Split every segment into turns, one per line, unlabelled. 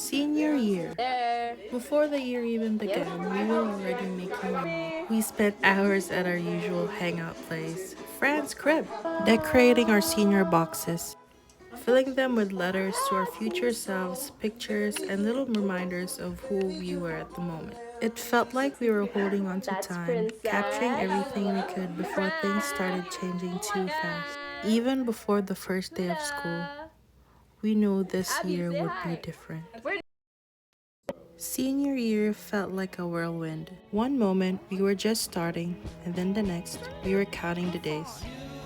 Senior year. Before the year even began, we were already making memories. We spent hours at our usual hangout place, Fran's crib, decorating our senior boxes, filling them with letters to our future selves, pictures, and little reminders of who we were at the moment. It felt like we were holding on to time, capturing everything we could before things started changing too fast. Even before the first day of school, we knew this year would be different. Senior year felt like a whirlwind. One moment we were just starting, and then the next we were counting the days.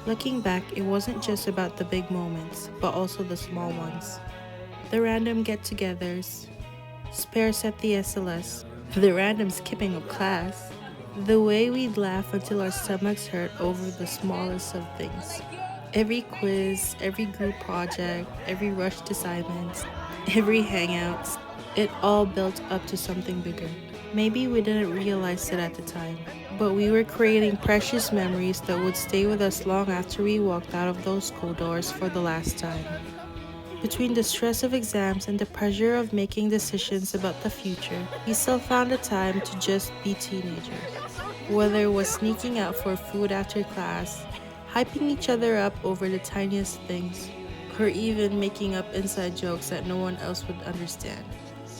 Looking back, it wasn't just about the big moments, but also the small ones. The random get togethers, spares at the SLS, the random skipping of class, the way we'd laugh until our stomachs hurt over the smallest of things. Every quiz, every group project, every rushed assignment, every hangouts, it all built up to something bigger. Maybe we didn't realize it at the time, but we were creating precious memories that would stay with us long after we walked out of those school doors for the last time. Between the stress of exams and the pressure of making decisions about the future, we still found the time to just be teenagers. Whether it was sneaking out for food after class, hyping each other up over the tiniest things, or even making up inside jokes that no one else would understand,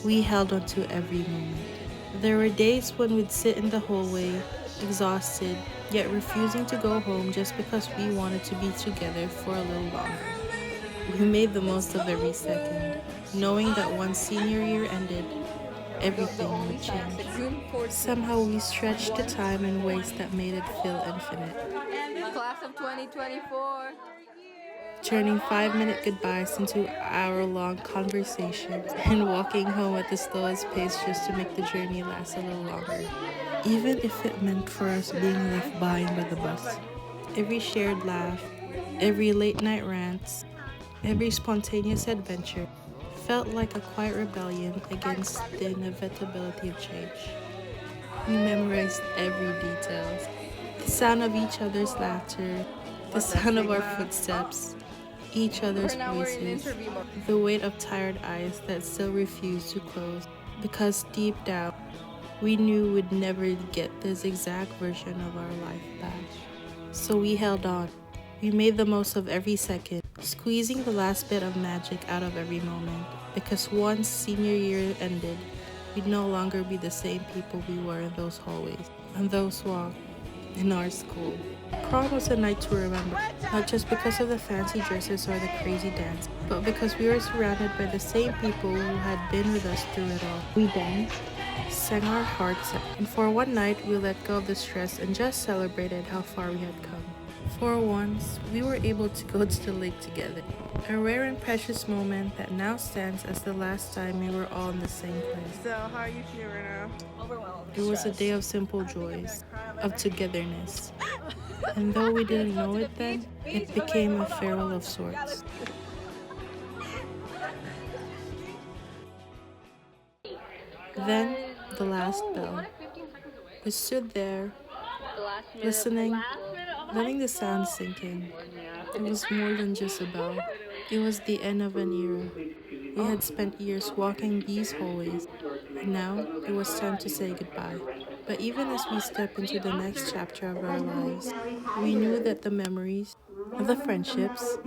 we held on to every moment. There were days when we'd sit in the hallway, exhausted, yet refusing to go home just because we wanted to be together for a little longer. We made the most of every second, knowing that once senior year ended, everything would change. Somehow we stretched the time in ways that made it feel infinite.
Class of 2024.
Turning 5-minute goodbyes into hour-long conversations and walking home at the slowest pace just to make the journey last a little longer, even if it meant for us being left behind by the bus. Every shared laugh, every late-night rant, every spontaneous adventure felt like a quiet rebellion against the inevitability of change. We memorized every detail, the sound of each other's laughter, the sound of our footsteps, each other's voices, the weight of tired eyes that still refused to close, because deep down, we knew we'd never get this exact version of our life back. So we held on. We made the most of every second, squeezing the last bit of magic out of every moment, because once senior year ended, we'd no longer be the same people we were in those hallways, on those walks, in our school. Prom was a night to remember, not just because of the fancy dresses or the crazy dance, but because we were surrounded by the same people who had been with us through it all. We danced, sang our hearts out, and for one night we let go of the stress and just celebrated how far we had come. For once, we were able to go to the lake together, a rare and precious moment that now stands as the last time we were all in the same place.
So, how are you feeling right now?
Overwhelmed.
It was a day of simple joys, of togetherness. And though we didn't know it then, it became a farewell of sorts. Then, the last bell. We stood there, listening, letting the sound sink in. It was more than just a bell. It was the end of an era. We had spent years walking these hallways, and now it was time to say goodbye. But even as we step into the next chapter of our lives, we knew that the memories, the friendships,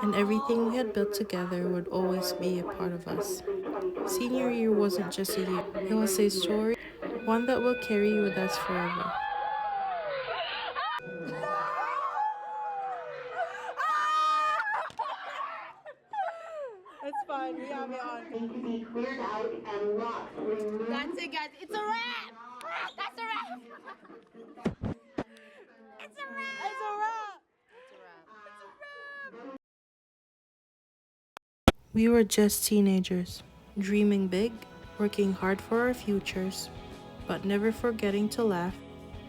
and everything we had built together would always be a part of us. Senior year wasn't just a year, it was a story, one that will carry with us forever.
It's fine, we have it on.
To be cleared out and locks removed.
That's it, guys. It's a wrap. That's a wrap. It's a wrap.
It's a wrap.
We were just teenagers, dreaming big, working hard for our futures, but never forgetting to laugh,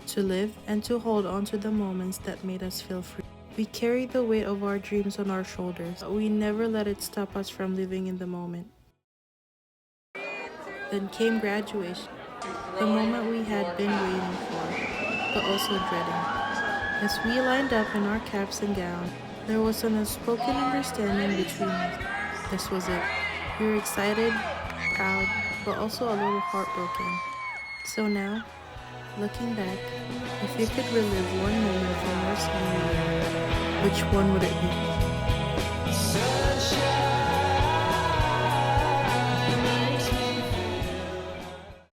to live, and to hold on to the moments that made us feel free. We carried the weight of our dreams on our shoulders, but we never let it stop us from living in the moment. Then came graduation, the moment we had been waiting for, but also dreading. As we lined up in our caps and gowns, there was an unspoken understanding between us. This was it. We were excited, proud, but also a little heartbroken. So now, looking back, if you could relive one moment from your senior year, which one would it be?